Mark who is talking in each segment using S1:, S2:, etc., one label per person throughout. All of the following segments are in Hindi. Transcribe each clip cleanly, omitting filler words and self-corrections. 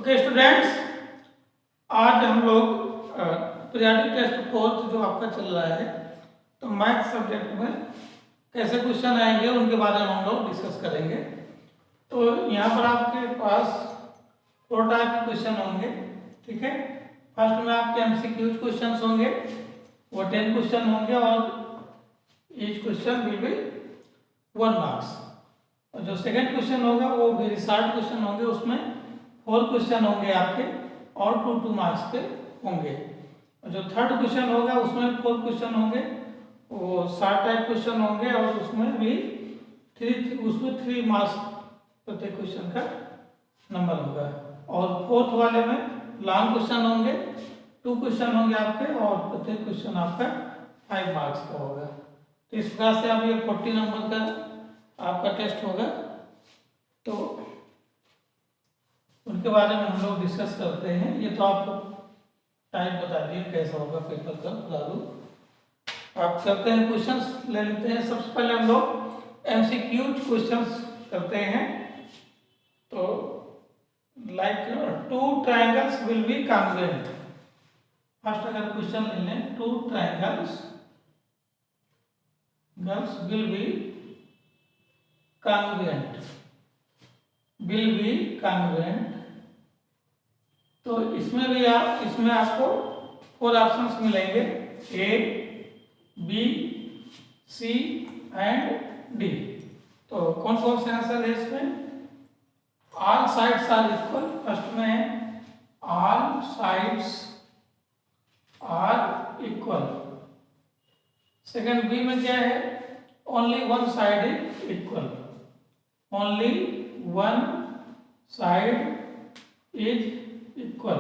S1: ओके स्टूडेंट्स, आज हम लोग पीरियोडिक टेस्ट फोर्थ जो आपका चल रहा है, तो मैथ सब्जेक्ट में कैसे क्वेश्चन आएंगे उनके बारे में हम लोग डिस्कस करेंगे। तो यहाँ पर आपके पास 4 टाइप के क्वेश्चन होंगे, ठीक है। फर्स्ट में आपके एमसीक्यूज क्वेश्चन होंगे, वो 10 क्वेश्चन होंगे और each question will be 1 marks. और जो सेकंड क्वेश्चन होगा वो वेरी शॉर्ट क्वेश्चन होंगे, उसमें 4 क्वेश्चन होंगे आपके और 2 मार्क्स के होंगे। और जो थर्ड क्वेश्चन होगा उसमें 4 क्वेश्चन होंगे, वो शॉर्ट टाइप क्वेश्चन होंगे और उसमें भी 3 मार्क्स प्रत्येक क्वेश्चन का नंबर होगा। और फोर्थ वाले में लॉन्ग क्वेश्चन होंगे, 2 क्वेश्चन होंगे आपके और प्रत्येक क्वेश्चन आपका 5 मार्क्स का होगा। तो इस प्रकार से आप ये 40 नंबर का आपका टेस्ट होगा। तो उनके बारे में हम लोग डिस्कस करते हैं। ये तो आपको टाइम बता दिए कैसा होगा पेपर का लागू। आप करते हैं क्वेश्चंस ले लेते हैं। सबसे पहले हम लोग एमसीक्यूज क्वेश्चंस करते हैं। तो like 2 triangles will be congruent. First अगर क्वेश्चन ले लें, 2 ट्रायंगल्स will be congruent, तो इसमें आपको 4 ऑप्शंस मिलेंगे, A, B, C and D. तो कौन कौन से आंसर है इसमें? All sides are equal, first में है all sides are equal. Second B में क्या है? Only one side is equal, only one side is equal.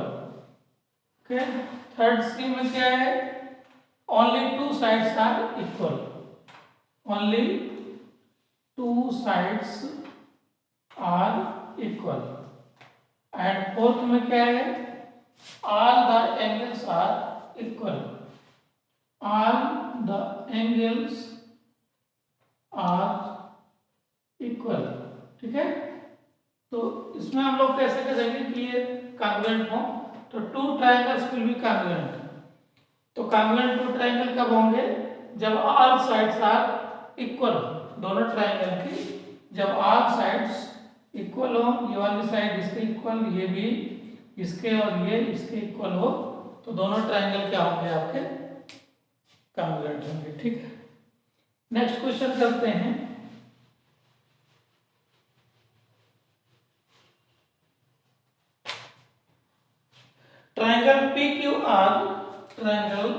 S1: Okay. Third C में क्या है? Only 2 sides are equal, only 2 sides are equal. And fourth में क्या है? All the angles are equal, all the angles are equal, ठीक है। तो इसमें हम लोग कैसे करेंगे कि ये कॉन्ग्रुएंट हो? तो 2 ट्रायंगल्स विल बी कॉन्ग्रुएंट। तो कॉन्ग्रुएंट 2 ट्रायंगल कब होंगे? जब ऑल साइड्स आर इक्वल, दोनों ट्रायंगल की जब ऑल साइड्स इक्वल हो, ये वाली साइड इसके इक्वल, ये भी इसके और ये इसके इक्वल हो, तो दोनों ट्रायंगल क्या होंगे? आपके कॉन्ग्रुएंट होंगे, ठीक है। नेक्स्ट क्वेश्चन करते हैं। Triangle PQR, triangle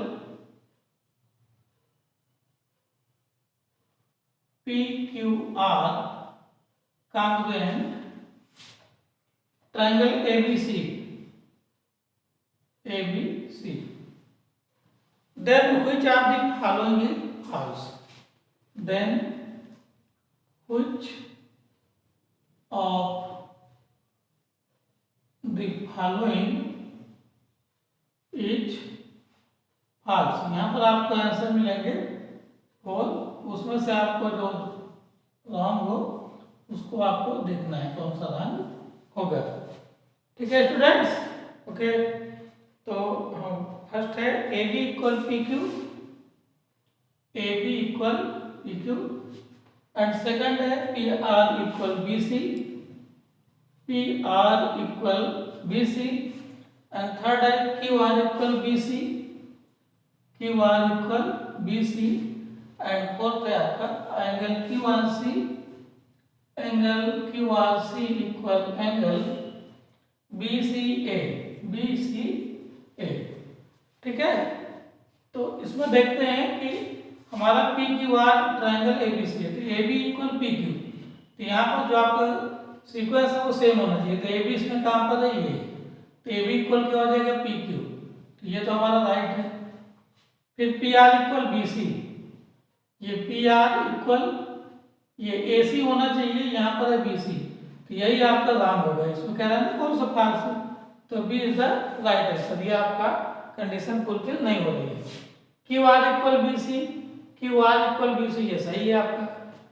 S1: PQR congruent triangle ABC, then which of the following is false? Then which of the following is false? यहाँ पर आपको आंसर मिलेंगे और उसमें से आपको जो रॉन्ग हो उसको आपको देखना है कौन सा रॉन्ग होगा, ठीक है स्टूडेंट्स। ओके। तो फर्स्ट है AB equal PQ, AB equal PQ। And second है PR equal BC, PR equal BC। And third है QR equal BC, QR equal BC। And fourth है आपका angle QRC, angle QRC equal angle BCA, ठीक है। तो इसमें देखते हैं कि हमारा PQR ट्रायंगल ABC है, तो AB इक्वल PQ। तो यहाँ पर जो आपका सीक्वेंस है वो सेम होना चाहिए। तो AB इसमें काम कर रही है, तो AB इक्वल क्या हो जाएगा? PQ। तो ये तो हमारा राइट है। फिर PR इक्वल BC, ये PR इक्वल ये AC होना चाहिए, यहाँ पर है BC, तो यही आपका रॉन्ग होगा। इसमें कह रहा है ना कौन सा फॉल्स है, तो B is the right answer. ये आपका कंडीशन फुलफिल नहीं हो रही है। QR equal BC, QR equal BC ये सही है आपका।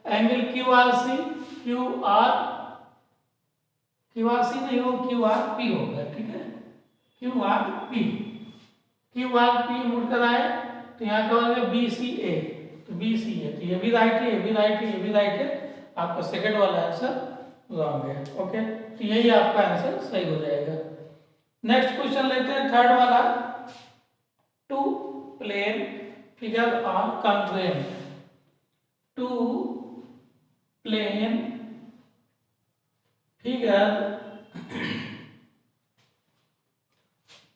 S1: Angle QRC, QR Q R C नहीं हो, क्यू आर पी होगा, ठीक है, Q R P. Q R P मुड़कर आए तो यहाँ क्या होगा बी सी ए, तो बी सी ए, तो ये भी राइट है, ये भी राइट है, ये भी राइट है, आपका सेकंड वाला आंसर रॉन्ग है। ओके, तो यही आपका आंसर सही हो जाएगा। नेक्स्ट क्वेश्चन लेते हैं थर्ड वाला। Two plane figure are congruent, two plane figure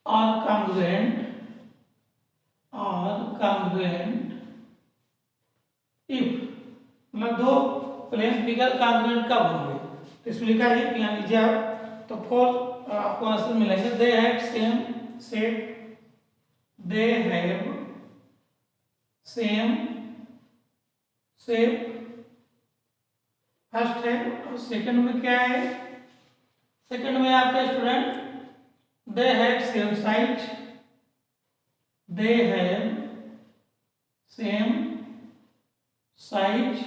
S1: are congruent if, मतलब दो प्लेन फिगर कॉन्ग्रुएंट कब होंगे, तो इसमें लिखा है यहाँ लीजिए आप, तो फोर आपको आंसर मिलेंगे। They have same shape, they have same shape, first है। और सेकंड में क्या है, सेकंड में आपका student they have same size, they have same size,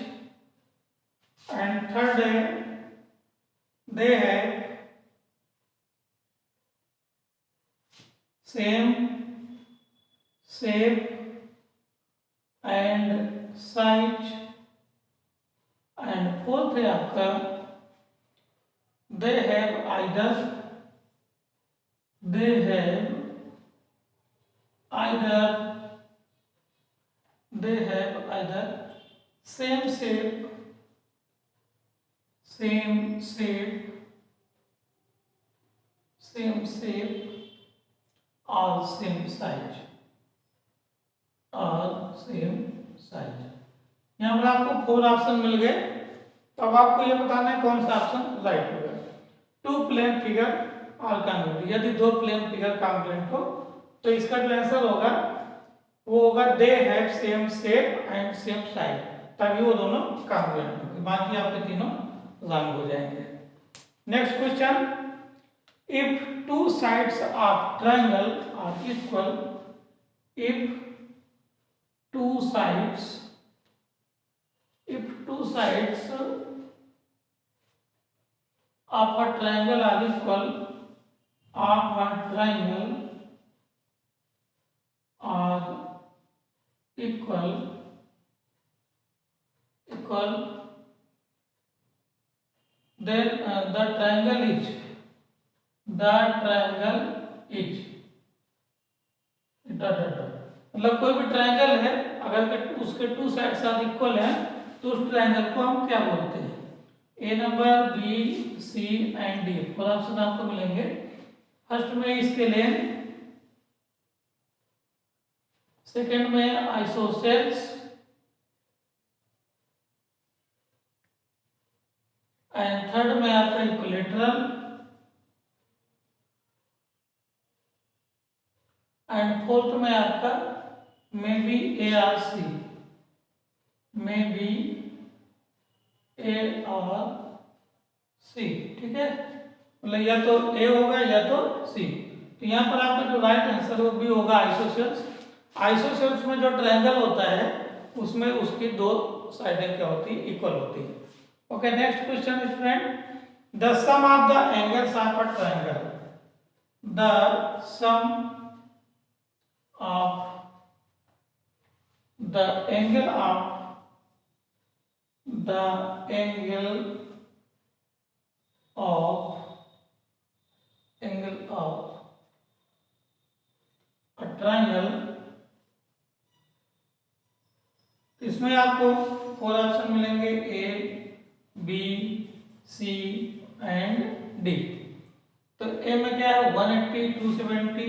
S1: and third है they have same shape and size, and fourth है आपका they have either same shape और सेम साइज। यहाँ पर आपको 4 ऑप्शन मिल गए, तो अब आपको ये बताना है कौन सा ऑप्शन राइट होगा। टू प्लेन फिगर और कॉन्ग्रुएंट, यदि दो प्लेन फिगर कॉन्ग्रुएंट हो तो इसका जो आंसर होगा वो होगा दे have same shape and same size, तभी वो दोनों कॉन्ग्रुएंट होंगे, बाकी आपके तीनों रॉन्ग हो जाएंगे। Next question, if two sides of triangle are equal, if two sides of a triangle are equal, then the triangle is मतलब कोई भी ट्रायंगल है, अगर उसके टू साइड साथ इक्वल है तो उस ट्रायंगल को हम क्या बोलते हैं, A number, B, C and D, four option आपको मिलेंगे। फर्स्ट में इसके लेन, सेकंड में आइसोसेल्स, एंड थर्ड में आपका इक्विलेटरल, एंड फोर्थ में आपका may be A R C, ठीक है, मतलब या तो ए होगा या तो सी। तो यहाँ पर आपका जो राइट आंसर वो भी होगा आइसोसेल्स। आइसोसेल्स में जो ट्रायंगल होता है उसमें उसकी दो साइडें क्या होती है, इक्वल होती है। Okay, next question student, the sum of the angles of a triangle, the sum of the angle of a triangle, इसमें आपको 4 ऑप्शन मिलेंगे, A, B, C and D. तो ए में क्या है 180,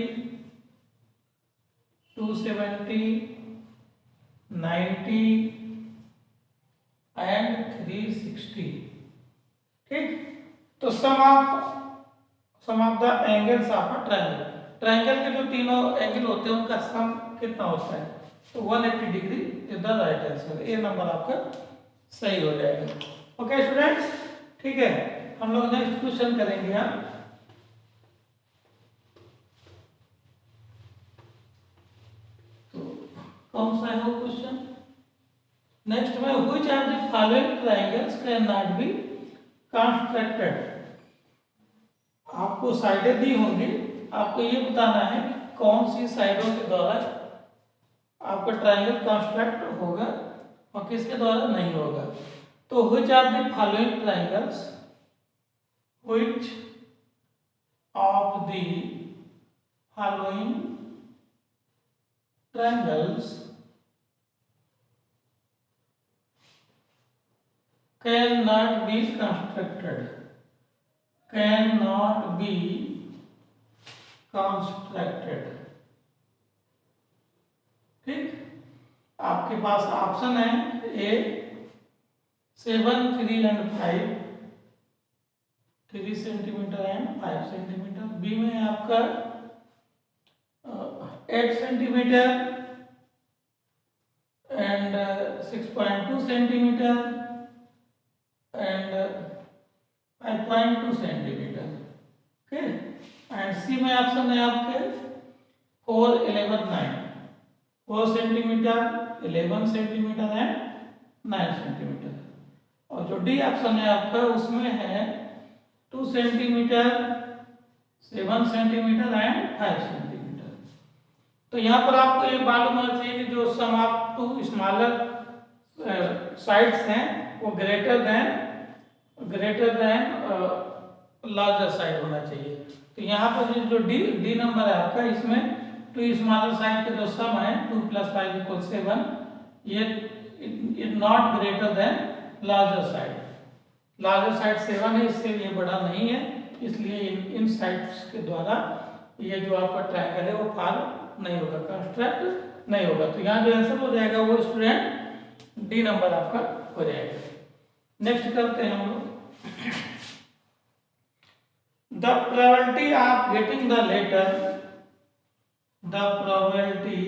S1: 270, 90 एंड 360, ठीक। तो sum of the angles of a triangle, triangle के जो तीनों एंगल होते हैं उनका सम कितना होता है, तो 180 degree is the right answer, A number आपका सही हो जाएगा। ओके स्टूडेंट्स, ठीक है, हम लोग नेक्स्ट क्वेश्चन करेंगे। यहाँ कौन सा है वो क्वेश्चन, नेक्स्ट में, which of the following triangles can not be constructed, आपको साइडें दी होंगी, आपको ये बताना है कि कौन सी साइडों के द्वारा आपका ट्रायंगल कंस्ट्रक्ट होगा और किसके द्वारा नहीं होगा। तो which are the following triangles, which of the following triangles cannot be constructed, cannot be constructed। ठीक, आपके पास ऑप्शन है A 7, 3 and 5, 3 centimetre and 5 centimetre, B में आपका 8 centimetre and 6.2 centimetre and 5.2 centimetre. Okay, and C में ऑप्शन है आपके 4, 11, 9, 4 सेंटीमीटर, 11 सेंटीमीटर एंड 9 सेंटीमीटर। और जो डी ऑप्शन है आपका उसमें है 2 सेंटीमीटर, 7 सेंटीमीटर एंड 5 सेंटीमीटर। तो यहाँ पर आपको ये मालूम होना चाहिए कि जो सम ऑफ टू स्मॉलर साइड्स हैं वो ग्रेटर देन लार्जर साइड होना चाहिए। तो यहाँ पर जो डी नंबर है आपका, इसमें टू स्मॉलर साइड का जो सम है 2 + 5 = 7, ये is not greater than larger side. Larger side 7 है, इससे ये बड़ा नहीं है, इसलिए इन साइड्स के द्वारा ये जो आपका ट्रायंगल है वो फॉर्म नहीं होगा, कंस्ट्रक्ट नहीं होगा। तो यहाँ जो आंसर हो जाएगा वो स्टूडेंट डी नंबर आपका हो जाएगा। नेक्स्ट करते हैं हम लोग, the probability of getting the letter, the probability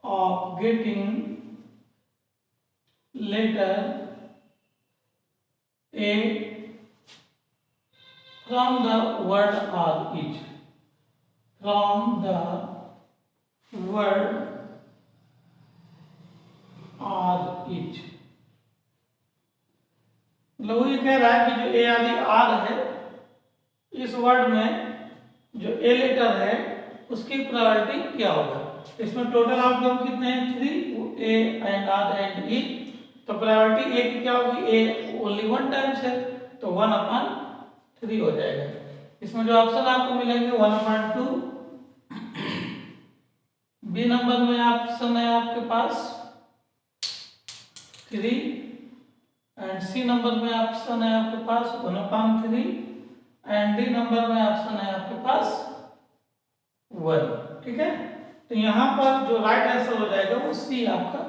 S1: of getting letter A from the word or is, from the word or is। मतलब ये कह रहा है कि जो ए आदि आर है, इस वर्ड में जो ए लेटर है उसकी प्रोबेबिलिटी क्या होगा। इसमें टोटल आउटकम कितने हैं, 3, ए एंड आर एंड ई। तो प्रोबेबिलिटी ए की क्या होगी, ए ओनली 1 टाइम्स है तो 1/3 हो जाएगा। इसमें जो ऑप्शन आपको मिलेंगे 1/2, बी नंबर में ऑप्शन है आपके पास 3 एंड सी नंबर में ऑप्शन है आपके पास 1/3 एंड डी नंबर में ऑप्शन है आपके पास 1। ठीक है, तो यहाँ पर जो राइट आंसर हो जाएगा वो सी आपका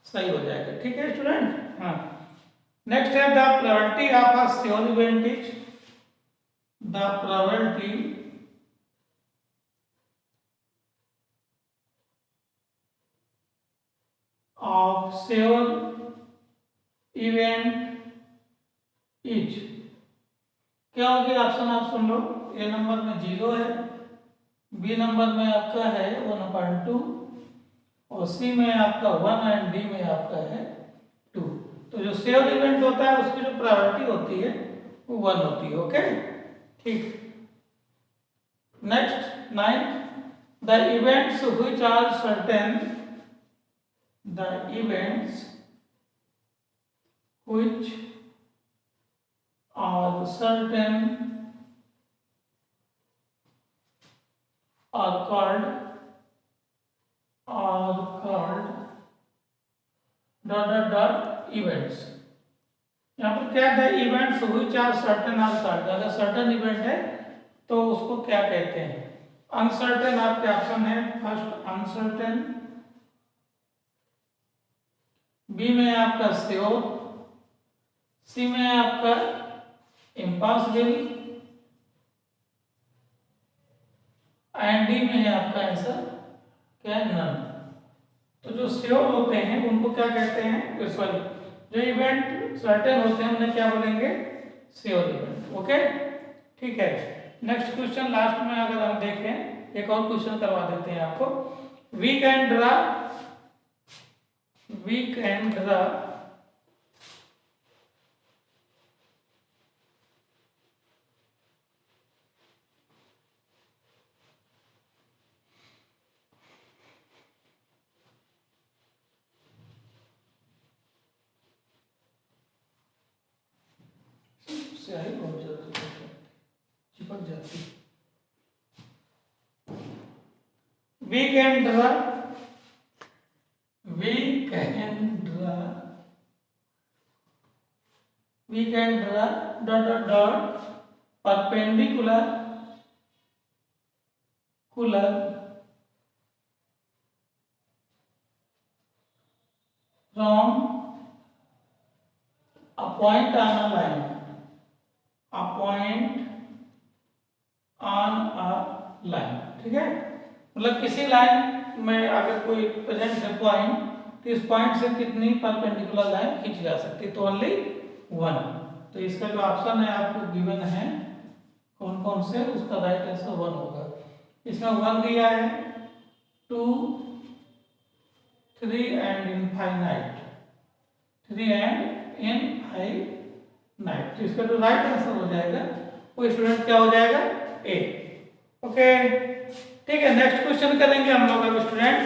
S1: सही हो जाएगा। ठीक है स्टूडेंट। हाँ, नेक्स्ट है the probability of a sure event is, the probability of sure event is क्या होगी, ऑप्शन आप सुन लो। ए नंबर में 0 है, बी नंबर में आपका है 1/2 और सी में आपका 1 एंड डी में आपका है 2। तो जो श्योर इवेंट होता है उसकी जो प्रोबेबिलिटी होती है वो 1 होती है। ओके, ठीक। Next 9, the events which are certain, the events which are certain are called events। यहाँ पर क्या है, events which are certain are called. अगर सर्टेन इवेंट है तो उसको क्या कहते हैं, अनसर्टेन। आपके ऑप्शन है फर्स्ट अनसर्टेन, बी में आपका श्योर, सी में आपका इम्पॉसिबल एंड डी में है आपका आंसर क्या है, नन। तो जो श्योर होते हैं उनको क्या कहते हैं, सॉरी, जो इवेंट सर्टेन होते हैं उन्हें क्या बोलेंगे, श्योर इवेंट। ओके, ठीक है। नेक्स्ट क्वेश्चन लास्ट में अगर हम देखें, एक और क्वेश्चन करवा देते हैं आपको। वी कैन ड्रा स्याही बहुत ज्यादा चिपक जाती। We can draw dot dot dot perpendicular from a point on a line, ठीक है। मतलब किसी लाइन में अगर कोई प्रेजेंट है पॉइंट, तो इस पॉइंट से कितनी परपेंडिकुलर लाइन खींची जा सकती है, तो ओनली वन। तो इसका जो ऑप्शन है आपको गिवन है कौन कौन से, उसका राइट आंसर वन होगा। इसमें वन दिया है, 2, 3 एंड इनफाइनाइट, 3 एंड इनफाइनाइट। तो इसका जो राइट आंसर हो जाएगा वो स्टूडेंट क्या हो जाएगा, ए। ओके ठीक है, नेक्स्ट क्वेश्चन करेंगे हम लोग अब student.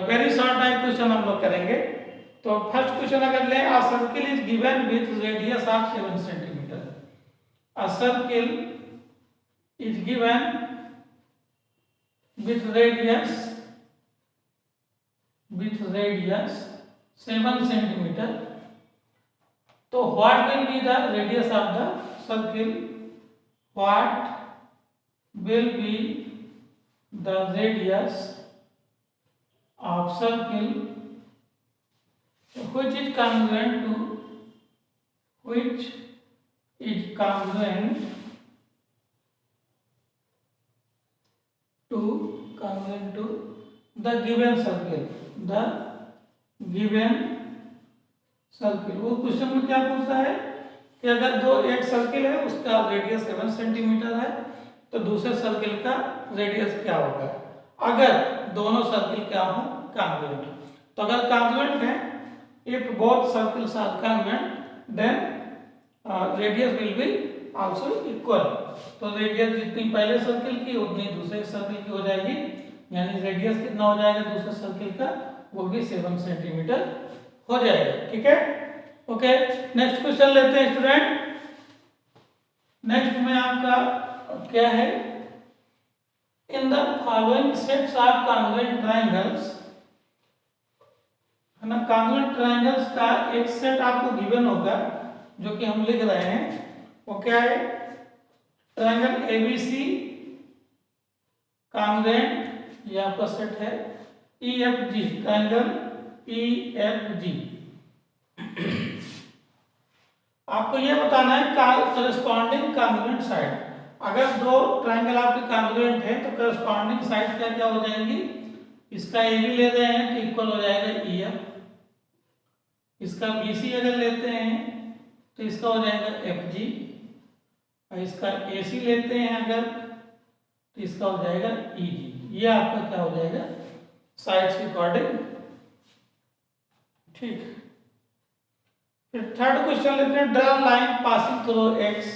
S1: Very short type question हम लोग करेंगे। तो फर्स्ट क्वेश्चन अगर ले, अ circle is given with radius of 7 centimetre. A circle is given with radius 7 centimeter. तो what will be the radius of the circle? What will be the radius of circle which is congruent to the given circle। वो क्वेश्चन में क्या पूछता है कि अगर दो एक सर्किल है उसका रेडियस 7 सेंटीमीटर है, तो दूसरे सर्किल का रेडियस क्या होगा अगर दोनों सर्किल क्या हो, कॉन्ग्रुएंट। तो अगर कॉन्ग्रुएंट है, if both circles are congruent, then radius will be also equal. तो रेडियस जितनी पहले सर्किल की उतनी दूसरे सर्किल की हो जाएगी, यानी रेडियस कितना हो जाएगा दूसरे सर्किल का, वो भी 7 सेंटीमीटर हो जाएगा। ठीक है, ओके नेक्स्ट क्वेश्चन लेते हैं स्टूडेंट। नेक्स्ट में आपका क्या है, in the following sets of congruent triangles, है ना, कॉन्ग्रुएंट ट्रायंगल्स का एक सेट आपको गिवन होगा जो कि हम लिख रहे हैं। वो क्या है, ट्रायंगल एबीसी कॉन्ग्रुएंट, ये आपका सेट है। ईएफजी, ट्रायंगल ईएफजी, आपको ये बताना है करस्पॉन्डिंग कॉन्ग्रुएंट साइड। अगर दो ट्रायंगल आपके कॉन्ग्रुएंट है तो करस्पॉन्डिंग साइड क्या क्या हो जाएंगी, इसका ए बी ले रहे हैं तो इक्वल हो जाएगा ईएफ, इसका बीसी अगर लेते हैं तो इसका हो जाएगा एफजी, और इसका एसी लेते हैं अगर तो इसका हो जाएगा ईजी। ये आपका क्या हो जाएगा, साइड्स के अकॉर्डिंग। ठीक, फिर थर्ड क्वेश्चन लेते हैं, draw line passing through X.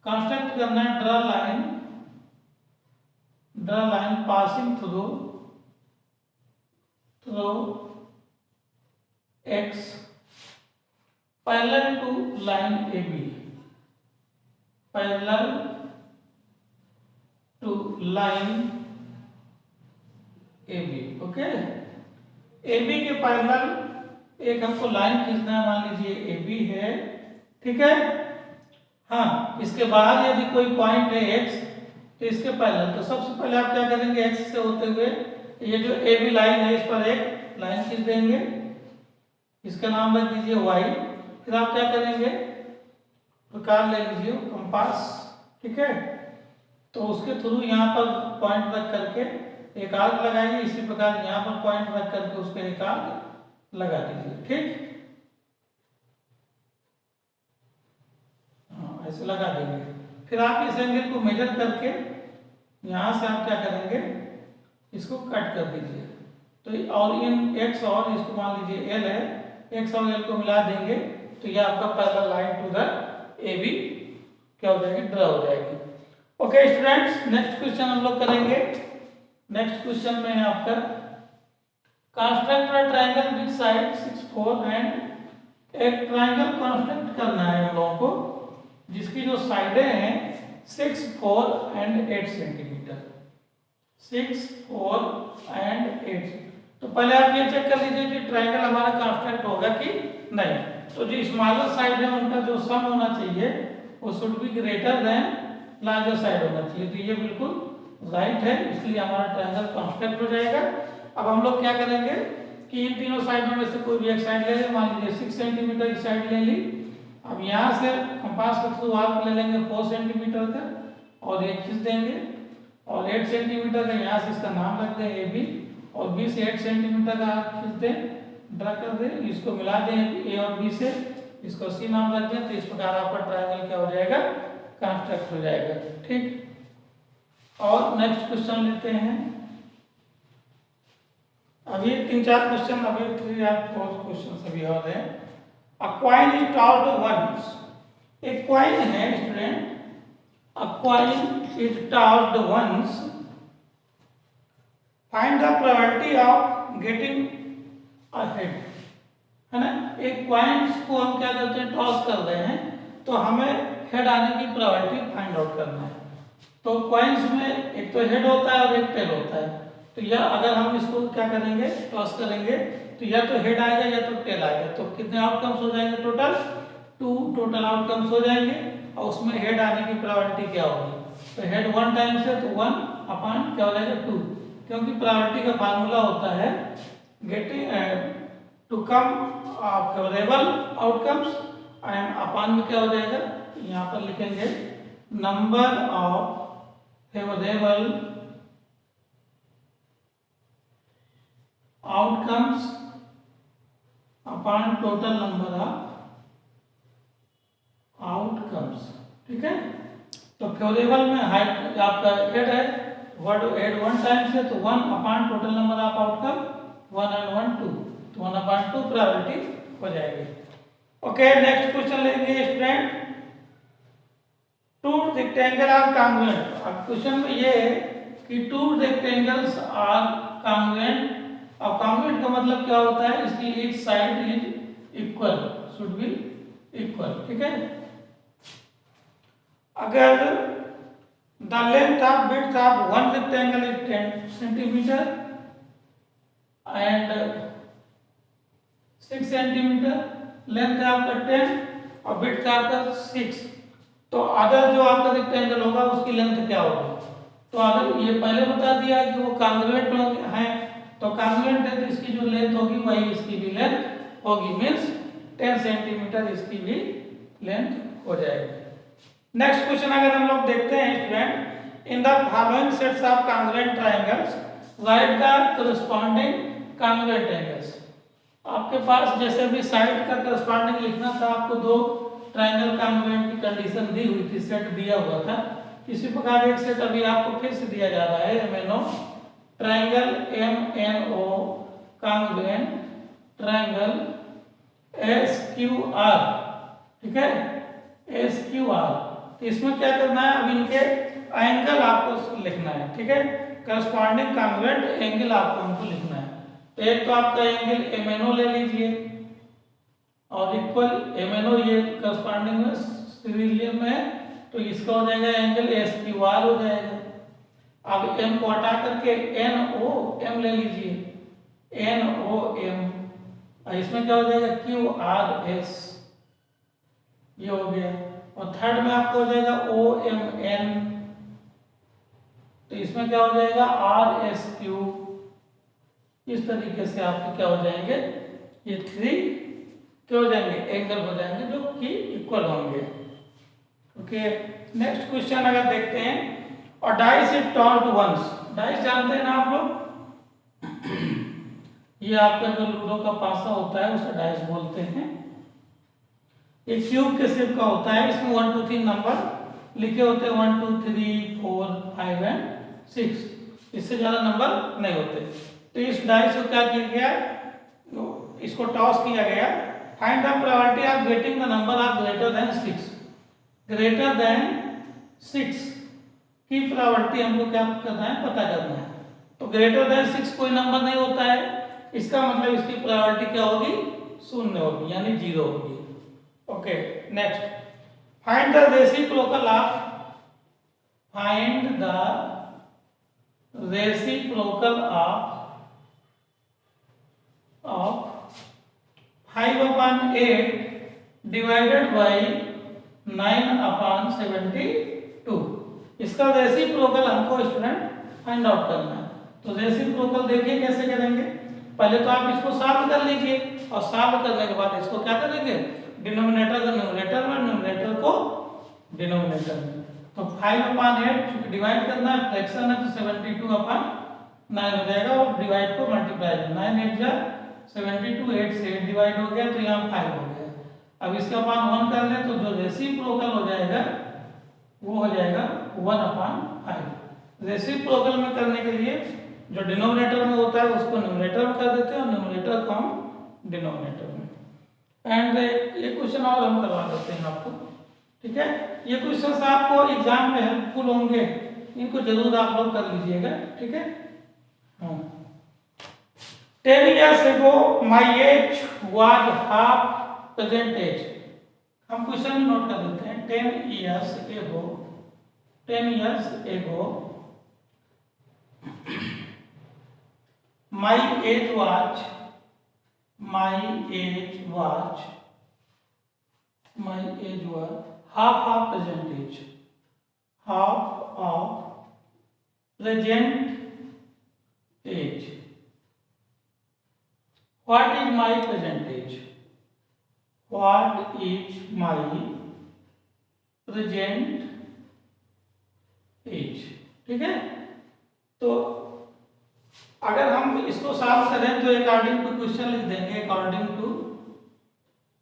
S1: Construct करना है draw line passing through X parallel to line A B, parallel to line A B. Okay, A B के पैरेलल एक हमको लाइन खींचना है, मान लीजिए ए बी है, ठीक है। हाँ, इसके बाद यदि कोई पॉइंट है एक्स तो इसके पैरेलल, तो सबसे पहले आप क्या करेंगे, एक्स से होते हुए ये जो ए बी लाइन है इस पर एक लाइन खींच देंगे, इसका नाम रख दीजिए वाई। फिर आप क्या करेंगे, प्रकार ले लीजिए कंपास, ठीक है। तो उसके थ्रू यहाँ पर पॉइंट रख करके एक आर्क लगाइए, इसी प्रकार यहाँ पर पॉइंट रख करके उस पर एक आर्क लगा दीजिए, ठीक। हाँ, ऐसे लगा देंगे। फिर आप इस एंगल को मेजर करके यहाँ से आप क्या करेंगे, इसको कट कर दीजिए। तो और इन एक्स और इसको मान लीजिए एल है, एक्स और एल को मिला देंगे तो ये आपका parallel line to the A B क्या हो जाएगी, ड्रा हो जाएगी। ओके स्टूडेंट्स, नेक्स्ट क्वेश्चन हम लोग करेंगे। नेक्स्ट क्वेश्चन में है आपका, construct a triangle with side 6, 4 and एक ट्रायंगल कंस्ट्रक्ट करना है हम लोगों को जिसकी जो साइडें हैं 6, 4 एंड 8 सेंटीमीटर, 6, 4 एंड 8। तो पहले आप ये चेक कर लीजिए कि ट्रायंगल हमारा कंस्ट्रक्ट होगा कि नहीं। तो जो स्मॉलर साइड है उनका जो सम होना चाहिए वो should be greater than larger side होना चाहिए। तो ये बिल्कुल राइट है, इसलिए हमारा ट्रायंगल कंस्ट्रक्ट हो जाएगा। अब हम लोग क्या करेंगे कि इन तीनों साइडों में से कोई भी एक साइड ले लें। मान लीजिए 6 सेंटीमीटर की साइड ले ली। अब यहाँ से कंपास के थ्रू आर्क ले लेंगे 4 सेंटीमीटर का और ये खींच देंगे, और 8 सेंटीमीटर का यहाँ से इसका नाम रख दें AB, और B से 8 सेंटीमीटर का आर्क खींच दें, ड्रा कर दें, इसको मिला दें A और B से, इसको C नाम रख दें। तो इस प्रकार आपका ट्रायंगल क्या हो जाएगा, कंस्ट्रक्ट हो जाएगा। ठीक, और नेक्स्ट क्वेश्चन लेते हैं। अभी 3-4 क्वेश्चन, अभी 3 या 4 क्वेश्चन अभी और हैं। A coin is tossed once. एक कॉइन है student, a coin is tossed once. Find the probability of getting a head. है ना, एक कॉइन्स को हम क्या करते हैं, टॉस कर रहे हैं, तो हमें हेड आने की प्रोबेबिलिटी फाइंड आउट करना है। तो कॉइन्स में एक तो हेड होता है और एक टेल होता है। तो यह अगर हम इसको क्या करेंगे, टॉस करेंगे, तो या तो हेड आएगा या तो टेल आएगा। तो कितने आउटकम्स हो जाएंगे, टोटल 2 टोटल आउटकम्स हो जाएंगे, और उसमें हेड आने की प्रोबेबिलिटी क्या होगी, तो हेड 1 टाइम्स है तो 1 अपॉन क्या हो जाएगा 2, क्योंकि प्रोबेबिलिटी का फार्मूला होता है getting to come favourable outcomes and upon में क्या हो जाएगा, यहाँ पर लिखेंगे number of favourable outcomes upon total number of outcomes. ठीक है, तो फेवरेबल में हाइट आपका हेड है, हेड 1 टाइम्स है तो 1 upon total number of outcome 1 and 1 2, तो 1/2 प्रोबेबिलिटी हो जाएगी। ओके, नेक्स्ट क्वेश्चन लेंगे student. Two rectangle are congruent. अब क्वेश्चन में ये है कि 2 रेक्टेंगल्स आर कॉन्ग्रुएंट। अब कॉन्ग्रुएंट का मतलब क्या होता है, इसकी each side is equal, should be equal. ठीक है, अगर the length of width of one rectangle is 10 centimetre and 6 centimetre, length है आपका 10 और विड्थ है आपका 6, तो अदर जो आपका रेक्टेंगल होगा उसकी लेंथ क्या होगी। तो अगर ये पहले बता दिया कि वो कॉन्ग्रुएंट है, तो कॉन्ग्रुएंट है तो इसकी जो लेंथ होगी वही इसकी भी लेंथ होगी, मीन्स 10 सेंटीमीटर इसकी भी लेंथ हो जाएगी। नेक्स्ट क्वेश्चन अगर हम लोग देखते हैं student, in the following sets of congruent triangles right the corresponding congruent angles. आपके पास जैसे भी साइड का कॉरेस्पॉन्डिंग लिखना था, आपको 2 ट्रायंगल कॉन्ग्रुएंट की कंडीशन दी हुई थी, सेट दिया हुआ था। इसी प्रकार एक सेट अभी आपको फिर से दिया जा रहा है, MNO triangle MNO congruent triangle SQR। ठीक है, SQR। तो इसमें क्या करना है, अब इनके एंगल आपको लिखना है। ठीक है, करस्पॉन्डिंग कॉन्ग्रुएंट एंगल आपको हमको लिखना है। तो एक तो आपका एंगल MNO ले लीजिए और इक्वल MNO ये करस्पॉन्डिंग में सीरीज में है, तो इसका हो जाएगा एंगल SQR हो जाएगा। अब M को हटा करके NOM ले लीजिए, NOM, और इसमें क्या हो जाएगा QRS, ये हो गया। और थर्ड में आपको हो जाएगा OMN, तो इसमें क्या हो जाएगा RSQ। इस तरीके से आपके क्या हो जाएंगे, ये 3 क्या हो जाएंगे, एंगल हो जाएंगे जो कि इक्वल होंगे। ओके, नेक्स्ट क्वेश्चन अगर देखते हैं, और dice is tossed once. Dice जानते हैं ना आप लोग, ये आपका जो लूडो का पासा होता है उसे डाइस बोलते हैं। ये क्यूब के शेप का होता है, इसमें 1 2 3 नंबर लिखे होते हैं, 1 2 3 4 5 एंड 6, इससे ज्यादा नंबर नहीं होते। तो इस डाइस को क्या किया गया, इसको टॉस किया गया। Find the probability of getting the number of greater than 6। Greater than 6 की प्रोबेबिलिटी हमको क्या करना है, पता करना है। तो ग्रेटर देन 6 कोई नंबर नहीं होता है, इसका मतलब इसकी प्रोबेबिलिटी क्या होगी, शून्य होगी यानी 0 होगी। Okay next, find the reciprocal of of 5/8 divided by 9/72। इसका रेसिप्रोकल हमको स्टूडेंट फाइंड आउट करना है। तो रेसिप्रोकल देखिए कैसे करेंगे। पहले तो आप इसको सॉल्व कर लीजिए और सॉल्व करने के बाद इसको क्या करेंगे, डिनोमिनेटर को न्यूमरेटर में, न्यूमरेटर को डिनोमिनेटर में। तो 5/8 चूंकि डिवाइड करना है, फ्रैक्शन है, तो 72/9 हो जाएगा और डिवाइड को मल्टीप्लाई 9 8 जा 72, 8 से 8 डिवाइड हो गया तो यहाँ 5 हो गया। अब इसका अपान 1 कर लें तो जो रेसिप्रोकल हो जाएगा वो हो जाएगा 1/5। रेसिप्रोकल में करने के लिए जो डिनोमिनेटर में होता है उसको न्यूमरेटर में कर देते हैं और न्यूमरेटर को हम डिनोमिनेटर में। एंड एक क्वेश्चन और हम करवा देते हैं आपको, ठीक है। ये क्वेश्चन आपको एग्जाम में हेल्पफुल होंगे, इनको जरूर आप लोग कर लीजिएगा, ठीक है। 10 years ago my age was half present age। हम क्वेश्चन में नोट कर देते हैं। 10 years ago my age was half of present age, half of present age। What is my present age? What is my present age? ठीक है। तो अगर हम इसको सॉल्व करें तो अकॉर्डिंग टू क्वेश्चन लिख देंगे। अकॉर्डिंग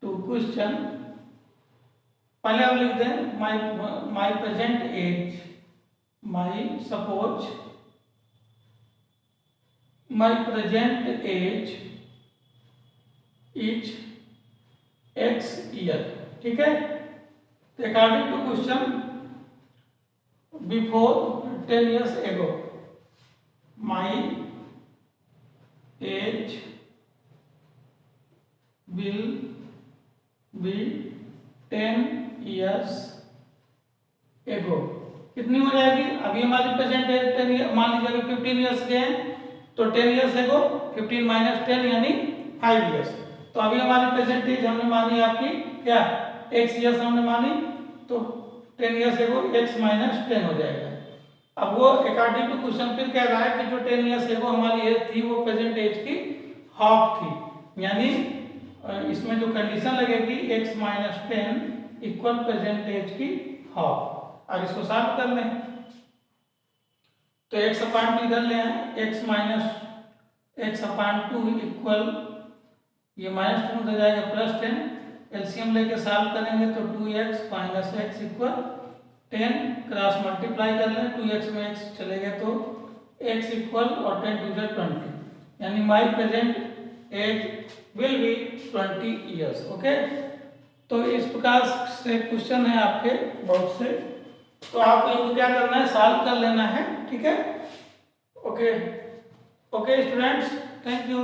S1: टू क्वेश्चन पहले हम लिख दें my present age, suppose my present age is x year, ठीक है। According to question before 10 years ago my age will be 10 years ago। कितनी हो जाएगी? अभी हमारी प्रेजेंट एज 10 ईयर, मान लीजिए अभी 15 ईयर्स के हैं तो 10 ईयर्स एगो 15 माइनस 10 यानी 5 ईयर्स। तो अभी हमारी प्रेजेंट एज हमने मानी आपकी क्या, x ईयर्स हमने मानी, तो 10 ईयर्स एगो x माइनस 10 हो जाएगा। अब वो अकॉर्डिंग टू क्वेश्चन फिर कह रहा है कि जो 10 ईयर्स एगो हमारी एज थी वो प्रेजेंट एज की हाफ थी, यानी इसमें जो कंडीशन लगेगी x minus 10 equal present age की हाफ। अब इसको सॉल्व कर लें तो x/2 इधर ले आए, x माइनस x/2 इक्वल ये -2 हो जाएगा +10। एलसीएम लेके सॉल्व करेंगे तो 2x minus x equal 10, cross multiply कर लें 2x में x चलेगा तो x इक्वल और 10 2 20, यानी my present age will be 20 years. Okay, तो इस प्रकार से क्वेश्चन है आपके बहुत से, तो आपको इनको क्या करना है, सॉल्व कर लेना है, ठीक है। Okay students, thank you.